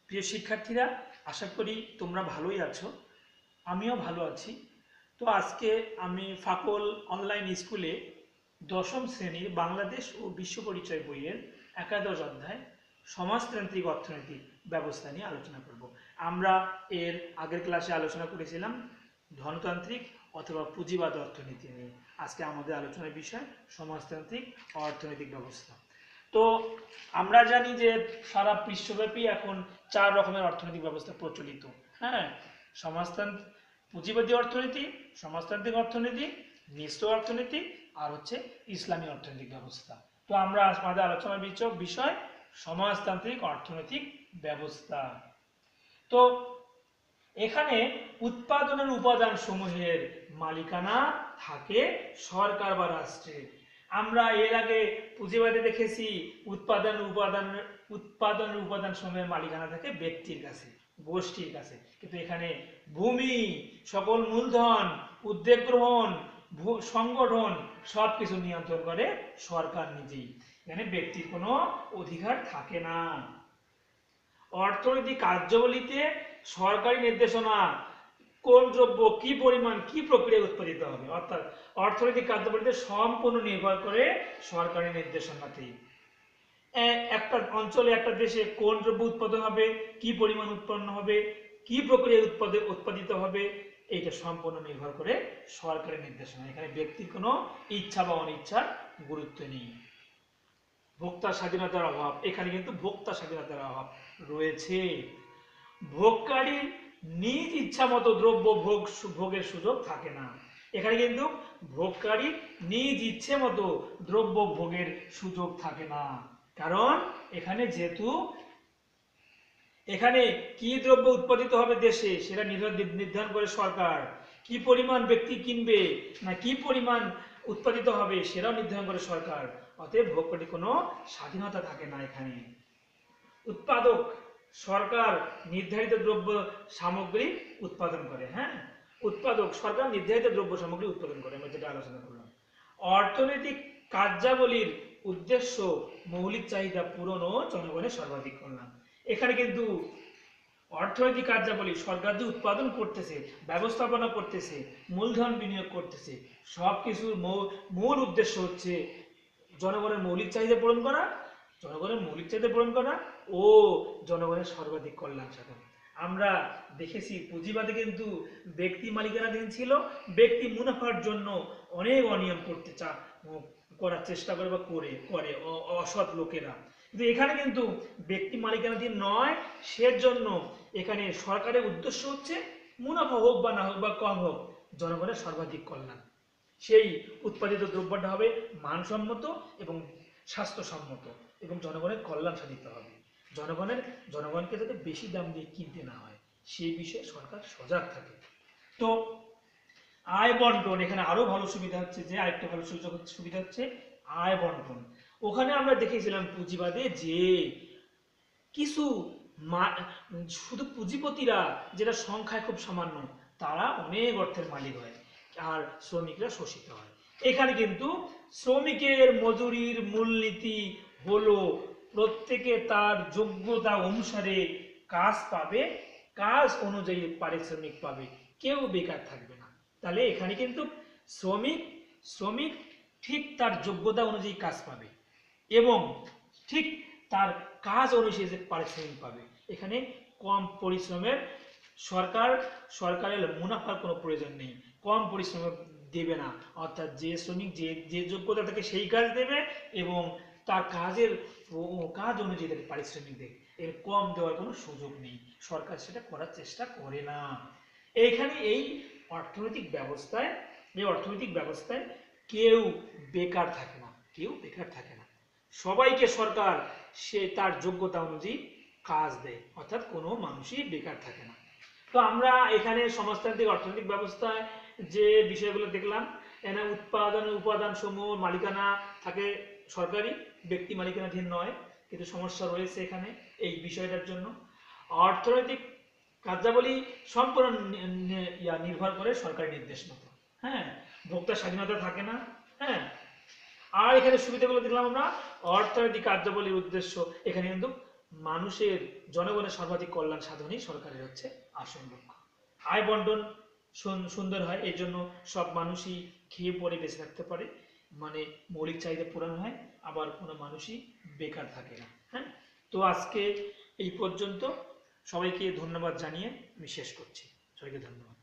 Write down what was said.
প্রিয় শিক্ষার্থীরা, আশা করি তোমরা ভালোই আছো। আমিও ভালো আছি। তো আজকে আমি ফাকল অনলাইন স্কুলে দশম শ্রেণীর বাংলাদেশ ও বিশ্ব পরিচয় বইয়ের একাদশ অধ্যায় সমাজতান্ত্রিক অর্থনৈতিক ব্যবস্থা নিয়ে আলোচনা করব। আমরা এর আগের ক্লাসে আলোচনা করেছিলাম ধনতান্ত্রিক অথবা পুঁজিবাদ অর্থনীতি নিয়ে। আজকে আমাদের আলোচনার বিষয় সমাজতান্ত্রিক অর্থনৈতিক ব্যবস্থা। তো আমরা জানি যে সারা বিশ্বব্যাপী এখন 4 রকমের অর্থনৈতিক ব্যবস্থা প্রচলিত। হ্যাঁ, সমাজতান্ত্রিক, পুঁজিবাদী অর্থনীতি, সমাজতান্ত্রিক অর্থনীতি, মিশ্র অর্থনীতি, আর হচ্ছে ইসলামী অর্থনৈতিক ব্যবস্থা। তো আমরা আমাদের আলোচনার বিষয় সমাজতান্ত্রিক অর্থনৈতিক ব্যবস্থা। তো এখানে উৎপাদনের উপাদান সমূহের মালিকানা থাকে সরকার বা রাষ্ট্রের। আমরা এর আগে পুঁজিবাদে দেখেছি উৎপাদনের উপাদান সমূহের মালিকানা থাকে ব্যক্তির কাছে, গোষ্ঠীর কাছে। কিন্তু এখানে ভূমি, সকল মূলধন, উদ্যোগ গ্রহণ, সংগঠন সবকিছু নিয়ন্ত্রণ করে সরকার নিজেই। এখানে ব্যক্তির কোনো অধিকার থাকে না। অর্থনৈতিক কার্যাবলীতে সরকারি নির্দেশনা কোন দ্রব্য কি পরিমাণ কি প্রক্রিয়ায় উৎপাদিত হবে, অর্থাৎ অর্থনৈতিক কার্যাবলীতে সম্পূর্ণ নির্ভর করে সরকারি নির্দেশনাতেই। একটা অঞ্চলে, একটা দেশে কোন দ্রব্য উৎপাদন হবে, কি পরিমাণ উৎপন্ন হবে, কি প্রক্রিয়ায় উৎপাদিত হবে, এইটা সম্পূর্ণ নির্ভর করে সরকারের নির্দেশনা। এখানে ব্যক্তির কোনো ইচ্ছা বা অনিচ্ছার গুরুত্ব নেই। ভোক্তা স্বাধীনতার অভাব, এখানে কিন্তু ভোক্তা স্বাধীনতার অভাব রয়েছে। ভোগকারীর নিজ ইচ্ছা মতো দ্রব্য ভোগের সুযোগ থাকে না। এখানে কিন্তু ভোগকারীর নিজ ইচ্ছে মতো দ্রব্য ভোগের সুযোগ থাকে না। কারণ এখানে যেহেতু এখানে কি দ্রব্য উৎপাদিত হবে দেশে সেটা নির্ধারণ করে সরকার, কি পরিমাণ ব্যক্তি কিনবে না কি পরিমাণ উৎপাদিত হবে সেটাও নির্ধারণ করে সরকার। অতএব ভোগকারীর কোনো স্বাধীনতা থাকে না এখানে। উৎপাদক, সরকার নির্ধারিত দ্রব্য সামগ্রী উৎপাদন করে। হ্যাঁ, উৎপাদক, সরকার নির্ধারিত দ্রব্য সামগ্রী উৎপাদন করে, আমরা যেটা আলোচনা করলাম। অর্থনৈতিক কার্যাবলীর উদ্দেশ্য মৌলিক চাহিদা পূরণ ও জনগণের সর্বাধিক কল্যাণ। এখানে কিন্তু অর্থনৈতিক কার্যাবলী, সরকার যে উৎপাদন করতেছে, ব্যবস্থাপনা করতেছে, মূলধন বিনিয়োগ করতেছে, সব কিছুর মূল উদ্দেশ্য হচ্ছে জনগণের মৌলিক চাহিদা পূরণ করা, ও জনগণের সর্বাধিক কল্যাণ সাধন। আমরা দেখেছি পুঁজিবাদে কিন্তু ব্যক্তি মালিকানাধীন ছিল। ব্যক্তি মুনাফার জন্য অনেক অনিয়ম করার চেষ্টা করে বা করে অসৎ লোকেরা। কিন্তু এখানে কিন্তু ব্যক্তি মালিকানাধীন নয়, সেজন্য এখানে সরকারের উদ্দেশ্য হচ্ছে মুনাফা হোক বা না হোক বা কম হোক, জনগণের সর্বাধিক কল্যাণ। সেই উৎপাদিত দ্রব্যটা হবে মানসম্মত এবং স্বাস্থ্যসম্মত এবং জনগণের কল্যাণ সাধিত হবে। জনগণকে যাতে বেশি দাম দিয়ে কিনতে না হয় সেই বিষয়ে সরকার সজাগ থাকে। তো আয় বন্টন, এখানে আরো ভালো সুবিধা হচ্ছে যে আরেকটা ভালো সুবিধা হচ্ছে আয় বন্টন। ওখানে আমরা দেখেছিলাম পুঁজিবাদে যে কিছু শুধু পুঁজিপতিরা, যেটা সংখ্যায় খুব সামান্য, তারা অনেক অর্থের মালিক হয় আর শ্রমিকরা শোষিত হয়। এখানে কিন্তু শ্রমিকের মজুরির মূলনীতি হলো প্রত্যেকে তার যোগ্যতা অনুসারে কাজ পাবে, কাজ অনুযায়ী পারিশ্রমিক পাবে, কেউ বেকার থাকবে না। তাহলে এখানে কিন্তু শ্রমিক শ্রমিক ঠিক তার যোগ্যতা অনুযায়ী কাজ পাবে এবং ঠিক তার কাজ অনুযায়ী যে পারিশ্রমিক পাবে। এখানে কম পরিশ্রমের সরকারের মুনাফার কোনো প্রয়োজন নেই, কম পরিশ্রম দেবে না। অর্থাৎ যে শ্রমিক যে যোগ্যতা থাকে সেই কাজ দেবে এবং তার কাজ অনুযায়ী তাকে পারিশ্রমিক দেবে। এর কম দেওয়ার কোনো সুযোগ নেই, সরকার সেটা করার চেষ্টা করে না। এইখানে এই অর্থনৈতিক ব্যবস্থায় কেউ বেকার থাকে না, সবাইকে সরকার সে তার যোগ্যতা অনুযায়ী কাজ দেয়, অর্থাৎ কোনো মানুষই বেকার থাকে না। তো আমরা এখানে সমাজতান্ত্রিক অর্থনৈতিক ব্যবস্থায় যে বিষয়গুলো দেখলাম, এখানে উৎপাদনের উপাদান সমূহ মালিকানা থাকে সরকারি, ব্যক্তি মালিকানাধীন নয়। কিন্তু সমস্যা রয়েছে এখানে এই বিষয়টার জন্য। অর্থনৈতিক কার্যাবলী সম্পূর্ণ নির্ভর করে সরকারি নির্দেশ মতো। হ্যাঁ, ভোক্তার স্বাধীনতা থাকে না। হ্যাঁ, আর এখানে সুবিধাগুলো দেখলাম আমরা। অর্থনৈতিক কার্যাবলীর উদ্দেশ্য, এখানে কিন্তু মানুষের জনগণের সর্বাধিক কল্যাণ সাধনই সরকারের হচ্ছে আসল লক্ষ্য। আয় বন্টন সুন্দর হয়, এর জন্য সব মানুষই খেয়ে পরে বেঁচে থাকতে পারে, মানে মৌলিক চাহিদা পূরণ হয়, আবার কোনো মানুষই বেকার থাকে না। হ্যাঁ, তো আজকে এই পর্যন্ত, সবাইকে ধন্যবাদ জানিয়ে আমি শেষ করছি। সবাইকে ধন্যবাদ।